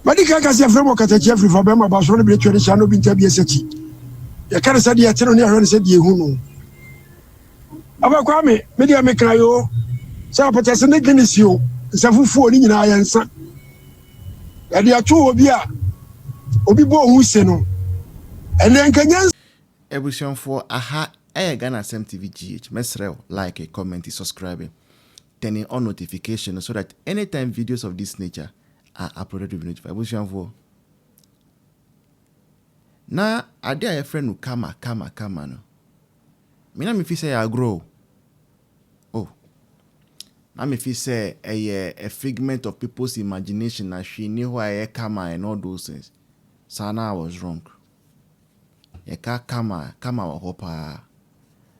Madika Cassia Framework at a Jeffrey for Bema Basson, be traditional be Tabiasati. You can't say the Attorney and said you who. Abakwame, Media Mekayo, Sapata Seneganis you, Safu in Iron. And there are two Obia Obibo Huseno. And then Kenyans. Ebusion for aha Ghana TV GH. Mesrel, like a comment, subscribe, turning on notification so that anytime videos of this nature are uploaded to be notified. Ebusion for na ade a friend who kama no. Me na me fi say I grow. Oh. Na me fi say a figment of people's imagination na she knew who Ayɛka and all those things. Sana I was wrong. Ayɛka kama wa hopa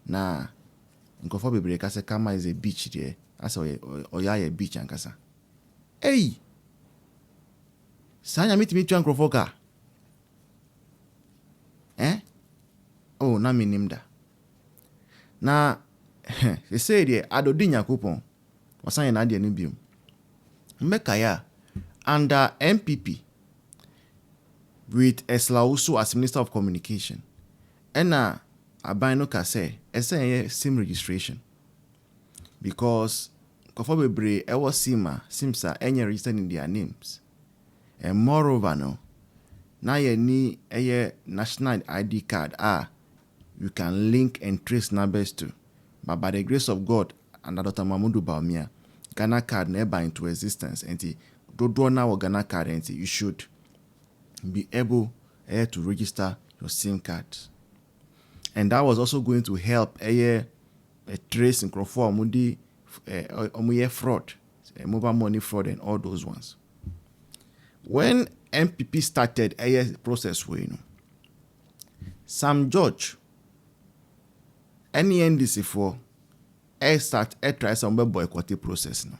na nkofo bebre ka say kama is a beach there. Asa oya a beach ankasa. Hey. Sanya mitimi twa nkofo ka. Oh, na minimda. Na they say the Addo Dee Nyame wasan na de no biom. Mbekaya under NPP with Eslausu as Minister of Communication. Ena aban no ka say ese SIM registration. Because kofo bebre ewo simsa enye registered in their names. And moreover no na ye ni national ID card you can link and trace numbers to. But by the grace of God and Dr. Mahmudu Bawumia, Ghana card never into existence. And do now Ghana card and you should be able to register your SIM card. And that was also going to help trace and conform fraud, mobile money fraud and all those ones. When NPP started a process Sam George any NDC for try some boycott process no.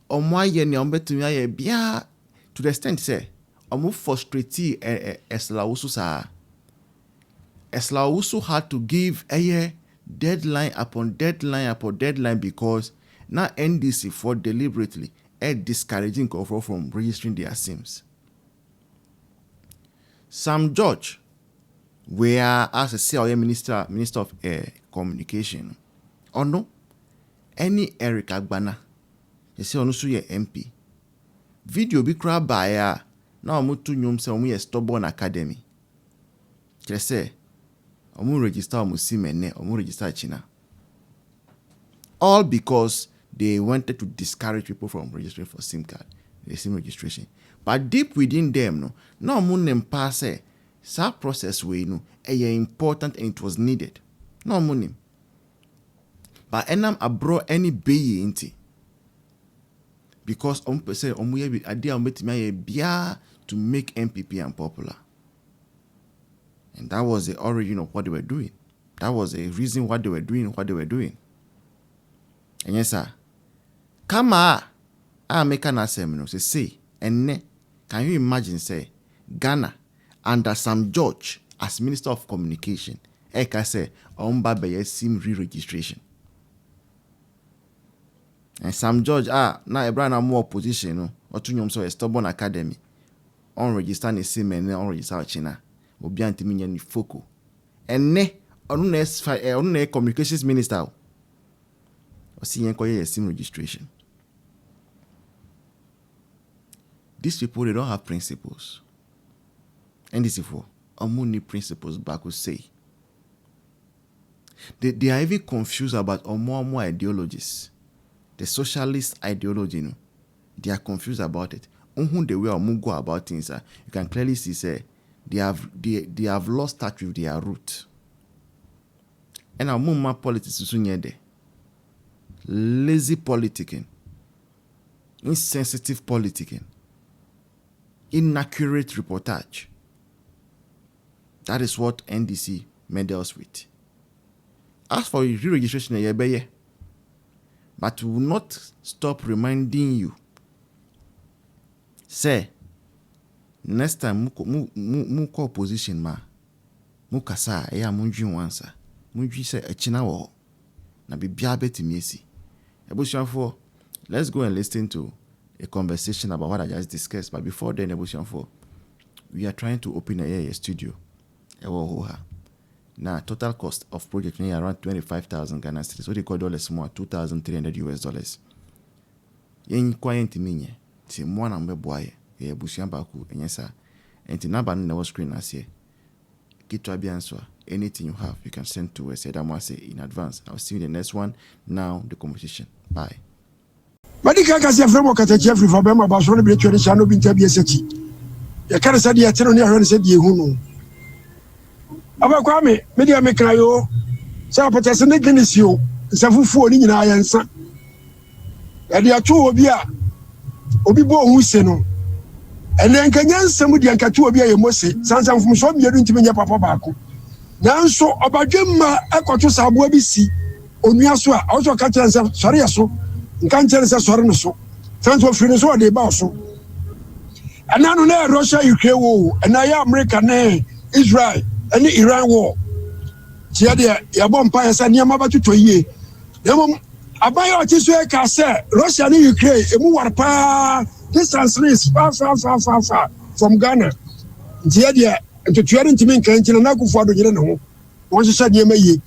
Omoye ni ombetumi aye bia to the extent say omo frustrate Eslausu sa. Eslausu had to give a deadline upon deadline because now NDC for deliberately discouraging people from registering their SIMs. Sam George, where as a CIO minister of communication, or no, any Eric Agbana, you see on your MP. Video be crab by now mutu nyum se omu stubborn academy. Just say omu register omu simene omu register China. All because they wanted to discourage people from registering for SIM card, the SIM registration. But deep within them, no munem pass that process way important and it was needed. No munim. But enam abroad any bay inti. Because say omuye idea bia to make NPP unpopular. And that was the origin of what they were doing. That was the reason why they were doing what they were doing. And yes, sir. Kama make an assembly say and can you imagine say Ghana under Sam George as Minister of Communication eka say omba be SIM re-registration. And Sam George na Ebra more opposition no otunyom so a stubborn academy on register ne SIM and on register China obi antimi nya ni foko enne onu na communications minister o si yen koye SIM registration. These people, they don't have principles. NDC for Omuni principles back will say. They are even confused about more ideologies. The socialist ideology, they are confused about it. The way Omu go about things, you can clearly see say they have lost touch with their root. And Omu politics is there. Lazy politicking, insensitive politicking, inaccurate reportage. That is what NDC meddles with. As for re-registration, but we will not stop reminding you. Say, next time mu opposition ma, mu kasa munji wansa, munji say echina wo na bibia betimiesi. Let's go and listen to a conversation about what I just discussed. But before then, we are trying to open a studio. Now, total cost of project is around 25,000 Ghana cedis. So they call dollars more, $2,300 US. Yen quiet me, see one number boy, a busian baku, and yes, sir. And the number never screen as here. Get to be answer. Anything you have, you can send to us. In advance. I'll see you in the next one. Now, the competition. Bye. Madika kasi ya framework at Jeffrey for Bema Basoni be tradition no binta bi eseti. Ya kare said ya teno ni ahwe said ye hu no. Aba kwa me dia me kan yo. Sa potese ne Guinness yo. Sa fufu oni nyina ya nsa. Ya dia tu obi bo hu se no. Ene nkanya nsam dia nkatu obi ya Mose. Sansan fum so miedu ntimi nya papa baako. Nanso obadwemma ekoto sabo bi si. Onua so a also ka kire nsa sori ya so. Nkan kire nsa sori no so. Sanso firi no so de ba so. Ananu na Russia Ukraine wo, na ya America na Israel, and Iran war. Tia de ya bompa ya sa niam ba tuto yie. Demom abayo ti so e ka se Russia and Ukraine emu war pa distance is far from Ghana. Tia de ntutuare ntimi nkan kina na akufo ado nyere ne ho. Won hye niam yie.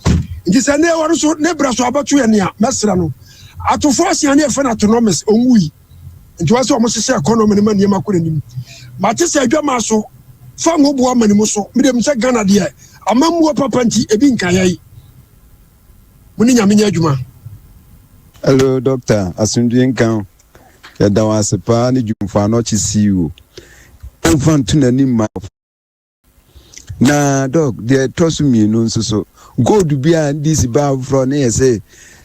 Nti se ne war so ne bra so abatu ya ne a mesra no. Atofo asiane e fa na autonomous onwui. Nti wase o mo hye economy ne ma niam akore nim. Mate se adwama so fa ngobo amani so me dem se Ghana de amamwo papa nti ebi nkan yai. Muni nyame nya adwuma. Hello doctor, asundue nkan. Ya dawase pa ni dwumfa no chisiwo. Onfan tunani ma. Na dog de tosu mienu nso so. Gold bia this ba fro na yese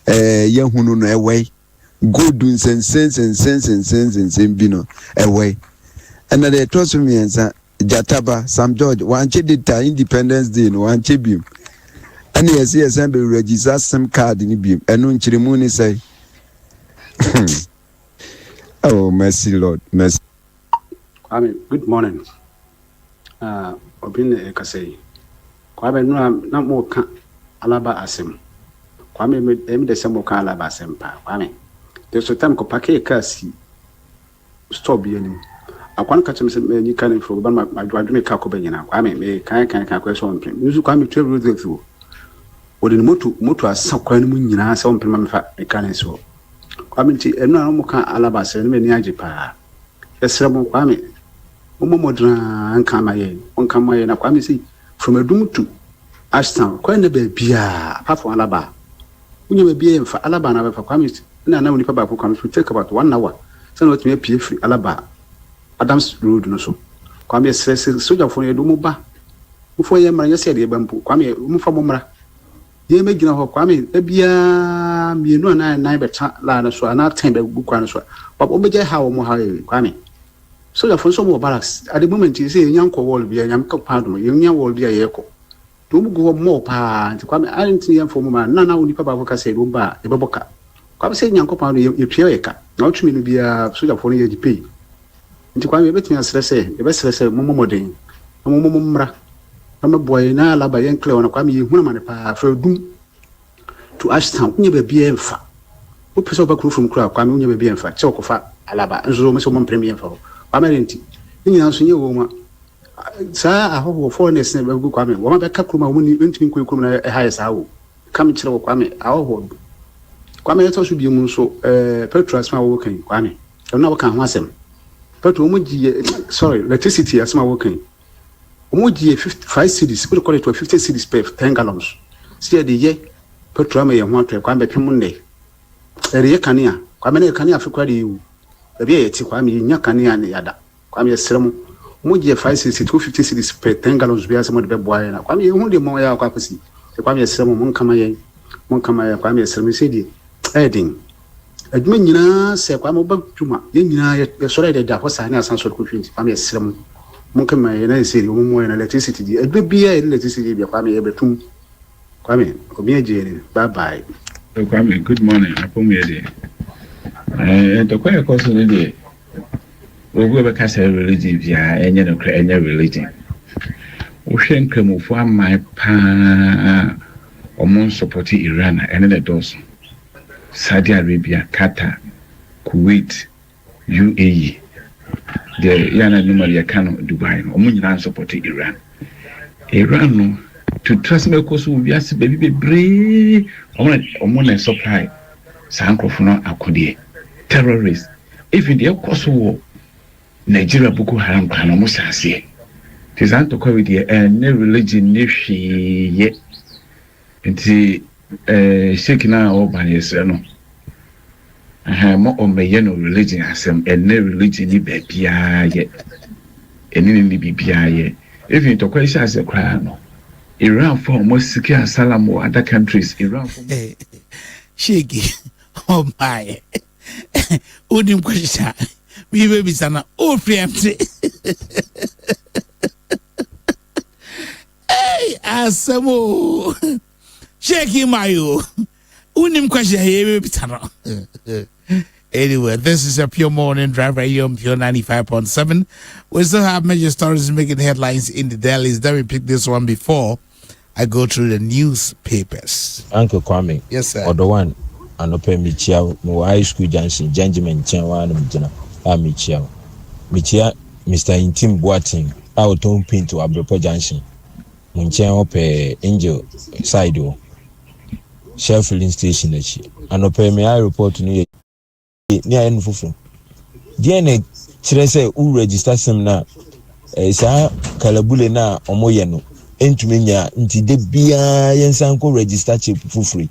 yehunu no ewe. Gold nsensen bi no ewe. And the tosu miensa Jataba Sam George wanche data Independence Day no wanche bim. And yes be register some card ni bim. Enu nchirimu ni say. Oh, mercy Lord, mercy. Kwame, good morning. Obin Ekasei. Kwame na mo ka alaba asem. Kwame me de se mo ka alaba asem pa. Kwame. There's a time ko pake kasi stop bi anim. Akwan ka cheme se ni kan fo ban ma dwadwe ka ko banyina. Kwame me kan question mpem. Nzu Kwame 12 road through. Odi ni moto asa kwan mu nyina se mpem ma fa e kan so. Kwame nti enu na mo ka alaba asem me ni age pa. Esre mo Kwame. Mo modran anka maye. Onka maye na Kwame si from Adum to Ashton. Kwan na be bia apart from alaba. Unye be bia mfa alaba na be fa Kwame na unipa ba ko Kwame to take about 1 hour. So no to me pie free alaba. Adams Road no so. Kwame stress soja fo ye do mo ba. Mo fo ye mara ye se de ba mpo. Kwame mo fa mo mara. Ye megina ho Kwame e bia mienu na beta la na so na 10 be gu kwa na so. Papa o beje ha wo mo ha Kwame. Soja fo so mo barracks. At the moment you say nyanko wall bia nyam ka pardon. Ye nya wall bia ye ko. To mo go mo pa. Kwame anti ye fo mo ma na unipa ba ko ka se do ba e beboka. Kwame se nyanko pardon ye twa ye ka. Na otumi no bia soja fo no ye di pay. Nti Kwame betumi asrese e be srese momoden momomra na boy na alaba yen clear na Kwame yehuna mane pa fra dum to Ashton unye be bia emfa o pese ba kru from kra Kwame unye be bia emfa che okofa alaba nzo mo so mo premier emfa Kwame nti nyina so nye wo ma sa ahoho foreigners ne be gu Kwame wo ma be ka kruma wo ni ntimi nkwe na e ha sa wo kam kire wo Kwame ahoho Kwame yeto so bi mu so petrol ma wo kan Kwame na wo kan ho asem but electricity as my working. Omoji 55 cities, we call it 50 cities per 10 gallons. See the year petrol may want to Kwame Pimunde. Ere Kania, Kwame Kania Africa you. The be it Kwame Nyakania and the other. Kwame Sermo. Omoji 5 cities, 250 cities per 10 gallons. We are some of the boy and Kwame only more Kwapasi. The Kwame Sermo Monkamaye Kwame Sermo City. Adding. Adwuma nyina se kwa mo ba dwuma ye nyina ye sore de da hosa na san sore ko twinti kwa me srem mo kama ye na se mo mo na electricity di adwa bia electricity bia kwa me ye betum kwa me obi ajere bye bye kwa me good morning apom ye de to kwa ko so ne de ogu be ka se religion bia enye no kra enye religion wo hwen kramofo amai pa omon support Iran ene de dos Saudi Arabia, Qatar, Kuwait, UAE the yana number ya kano Dubai no omo nyina support Iran no to trust me ko so wi ase baby bebre omo na supply sankrofo no akode terrorists even the koso wo Nigeria Boko Haram kan omo sase tisanto ko wi the ne religion ne hwe nti sheik na oban yesre no mo o me no religion asem and ne religion ni bia ye eni ni bibia ye even to kwesi ase kra no Iran for mo siki assalam or other countries Iran for sheik oh my udim kwesha mi baby sana o preempt hey asemo sheik mayo unim kwesha he baby sana. Anyway, this is a Pure Morning Drive right here on Pure 95.7. We still have major stories making headlines in the dailies. Let me pick this one before I go through the newspapers. Uncle Kwame. Yes, sir. Or the one, Anope Michia, no high school junction, Benjamin Chenwan, Michia. Michia, Mr. Intim Boating, out on pin to Abrepo Junction. Munchen Ope Angel Side, Shell filling station. Anope, may I report to you? Near Enfufu. DNA Trese who register some na sa Kalabule na Omoyano. Entumenya nti de bia yensan ko register chip for free.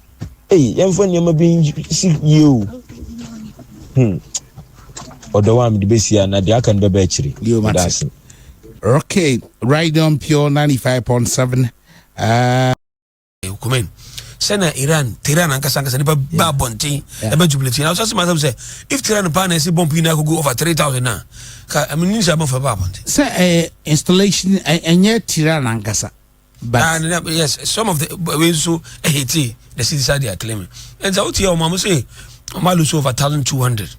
Hey, yemfa nyama bi you. Odo wa me besia na de aka ndebe chiri. That's okay, right on Pure 95.7. Come in. Sena Iran, Tehran and Kasanga nipa ba bonti ebe jubilate. I was asking myself say if Tehran pan say bomb na go over 3,000 na. I mean need about for ba bonti. Say installation enye Tehran and Kasa. But yes, some of the we so Haiti the city side they are claiming. And so here mama say Malu so over 1,200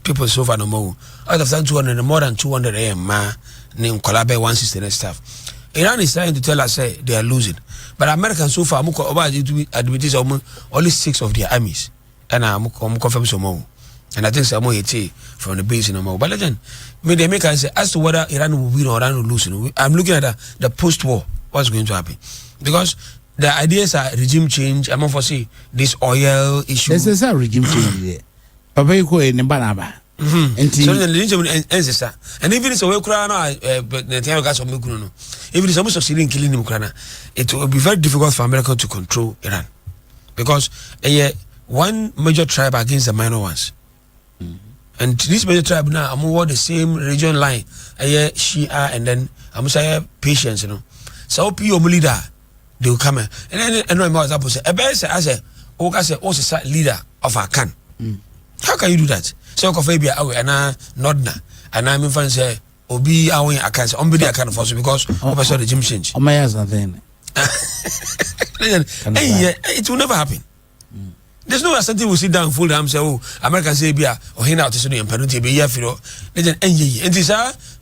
people so far no more. Out of that 200 more than 200 ma name Kolabe 160 and stuff. Iran is trying to tell us say they are losing. But Americans so far, admitted only 6 of their armies. And I'm confirmed some more. And I think some more from the base in more. But then, they make us say as to whether Iran will win or Iran will lose. I'm looking at the post-war, what's going to happen. Because the ideas are regime change. I'm not foresee this oil issue. There's a regime change. Papa, you go in Banaba. And even if we cry even if some succeed in killing him, it will be very difficult for America to control Iran because one major tribe against the minor ones. And this major tribe now I'm over the same region line, Shia and then I'm saying patience, you know. So your leader they will come and then I was able to say as a leader of our can. How can you do that? So Kofabia and Nodna and I'm in say Obi I can't I can't force because I saw the gym change. Oh my then. It will never happen. There's no something will sit down full time say oh American say bia or hin out to the penalty be here for legend and this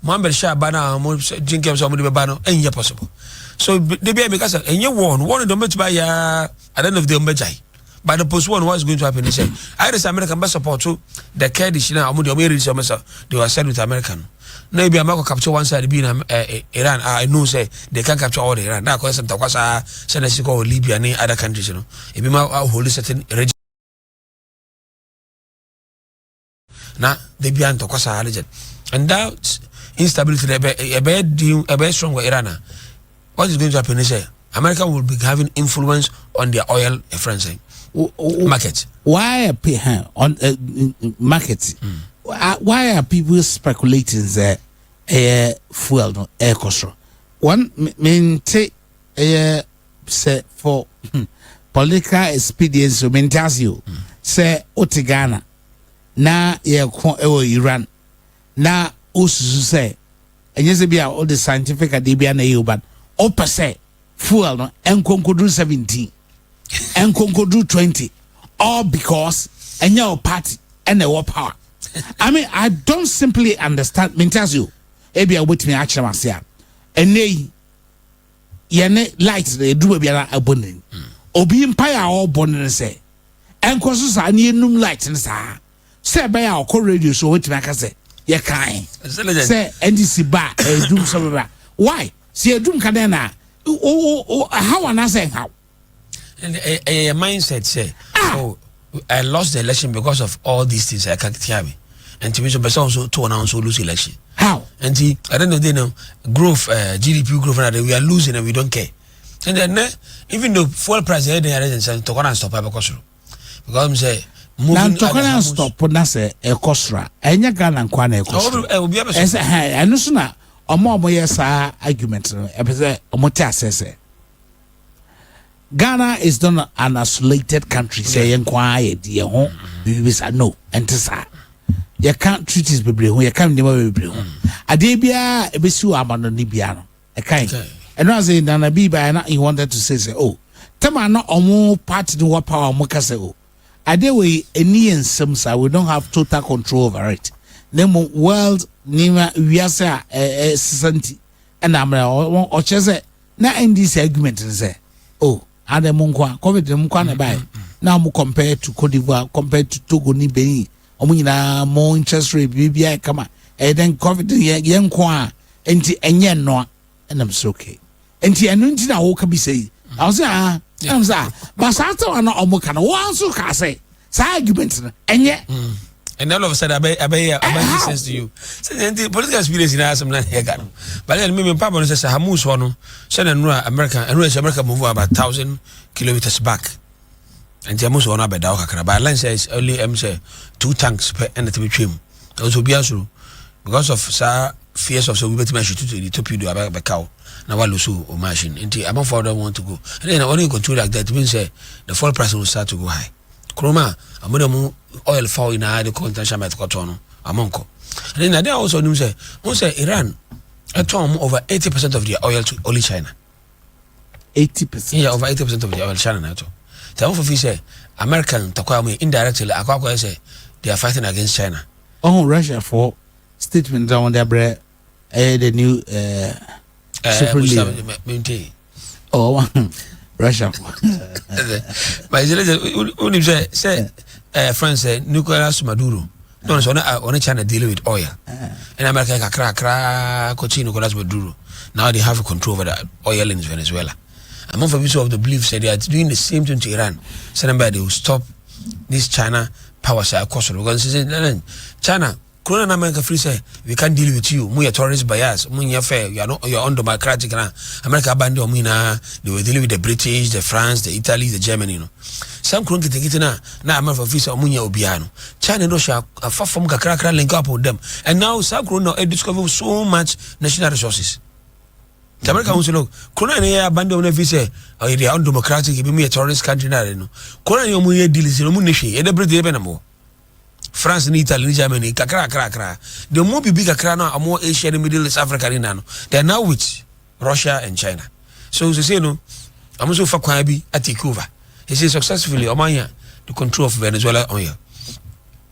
Mohammed Shah bana mo jinkem somebody be bano and possible. So they be because and you one don't match by I don't know if they match. By the post one, what's going to happen? He said, I just American best support to the Kurdish now. They were said with American. Maybe America capture one side being Iran. I know say they can capture all the Iran. Now, because some Tawasa, Senegal, Libya, and other countries, you know. If you hold a certain region. Now, they be on Tawasa region. And that instability, a bad strong with Iran. What is going to happen? He said, America will be having influence on their oil friends. Market. Why on market? Why are people speculating that fuel no air cost? One mean take say for political expedience maintains you say Otigana na Iran na usu say and yes be all the scientific adibia na you but per se fuel no enkonkodu 17 and do 20 all because and your party and the power. I mean, I don't simply understand. Me tells you, maybe I wait me actually myself. And they, lights they do be abundant. Obi empire all born and say, and causes I need lights and sa. say by our core radio so what make say ye kan say NDC ba dum so ba why see dum kan na how ana say how and a mindset say oh I lost the election because of all these things I can't hear me and to me so person also to announce lose election how and I don't know they know growth GDP growth and we are losing and we don't care and then even though fuel price they are to go and stop because I'm say moving to go and stop na say e kosra enya Ghana nkwa na e kosra I know so na omo yes argument no e be say omo te assess Ghana is not an isolated country. Say nkwa ye die ho we say no entisa. You can't treat this bebre ho, you can't never bebre ho. Ade bia e be si amano ni bia no. E kan. And I say Nana Biba na he wanted to say oh. Tema na omo party no power omo ka say oh. Ade we eni ensem sa we don't have total control over it. Nemo world nima wiase a sisanti. And amra o chese na NDC argument say oh Ade munkwa COVID munkwa na bai na mu compare to Cote d'Ivoire compare to Togo ni Benin omu nyina more interest rate bibia kama then COVID ye nkwa enti enye no enam so okay enti enu nti na wo ka bi sei I say am say but sata na omu kana wo so ka say sa argument na enye and all of a sudden I make sense to you. So the political experience in some not here. But then me papa says Hamus one so then America and America move about 1,000 kilometers back. And Jamus one about Dakar. But line says only say 2 tanks per end to be trim. Also be also because of fears of so we better to the top you do about the cow. Now I lose or machine. And I'm for don't want to go. And then I only control like that means the fuel price will start to go high. Kroma amodamu oil fall in the contention met kotono amonko and then they also knew say Iran atom over 80% of the oil to only China 80%. Yeah, over 80% of the oil China now. Tell for say American takwa indirectly akwa say they are fighting against China. Oh, Russia for statement down their bread the new super league. Oh, Russia. But only say France Nicolas Maduro. No, so only China deal with oil. And America crack coaching Nicolas Maduro. Now they have control over the oil in Venezuela. Among for people of the belief said they are doing the same thing to Iran. So they will stop this China power side cost because China Corona and America free say we can't deal with you. We are tourist bias. We are fair. You are not. You are undemocratic. America abandoned me now. They were dealing with the British, the France, the Italy, the Germany. You know. Some couldn't get it now. Now America free say we are obiano. China and Russia are far from kakra link up with them. And now some Corona discover so much national resources. The America wants to know. Corona and abandoned when say they are undemocratic. We are a tourist country now. You know. Corona and we are dealing with the nation. The British are more. France and Italy, Germany, kakra. The more big kakra now are more Asia and Middle East Africa in now. They are now with Russia and China. So they say no, I'm also for Kwabi at Cuba. He says successfully Omania the control of Venezuela oil.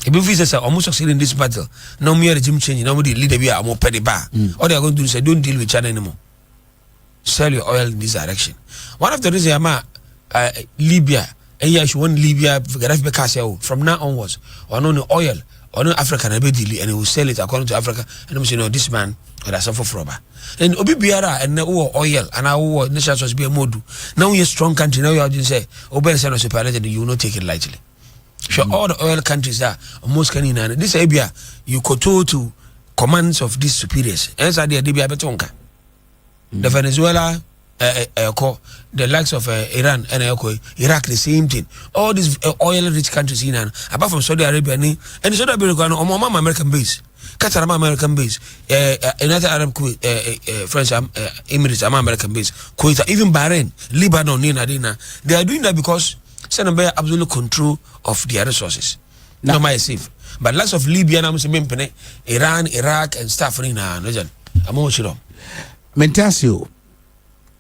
If you visitors are almost succeeding in this battle, no mere regime change, nobody leader we are more petty bar. All they are going to do is say don't deal with China anymore. Sell your oil in this direction. One of the reasons Libya. And yes, you want Libya from now onwards, or no oil, or no African and he will sell it according to Africa. And I'm saying, no, this man or that's for rubber. And Obi Biara and oil and our national source be a modu. Now you're a strong country, now you have to say, Oben Sen was separated, you will not take it lightly. Sure, all the oil countries are most canine. This area you kowtow to commands of these superiors. As I did Betonka. The Venezuela. The likes of Iran and Iraq, the same thing. All these oil-rich countries in apart from Saudi Arabia and Saudi Arabia, American base, Qatar, American base, United Arab French Emirates, American base, Kuwait, even Bahrain, Lebanon, they are doing that because Senegal absolute control of their resources. Not my safe, but lots of Libya, Iran, Iraq, and stuff. I'm all sure. Mentasio.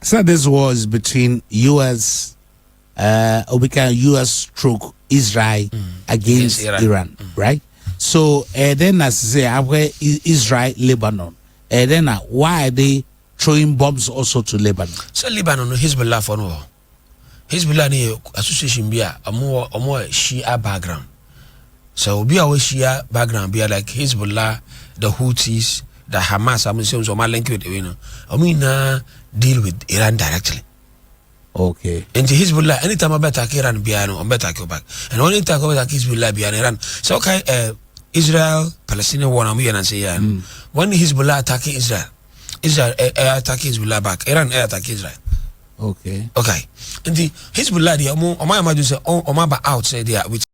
So this was between US stroke Israel against Iran, right? So then as say Israel, Lebanon, and then why are they throwing bombs also to Lebanon? So Lebanon, Hezbollah for Hezbollah association be a more Shia background. So be our Shia background be like Hezbollah, the Houthis, the Hamas. I'm saying so. My link with I mean, deal with Iran directly. Okay. And the Hezbollah, anytime I attack Iran, Biano, I'm better go back. And only time I attack Hezbollah, Biano, Iran. So okay, Israel, Palestinian war, I'm here and say, when Hezbollah attack Israel attack Hezbollah back. Iran attack Israel. Okay. Okay. And the Hezbollah, the Omar say, Omar outside there with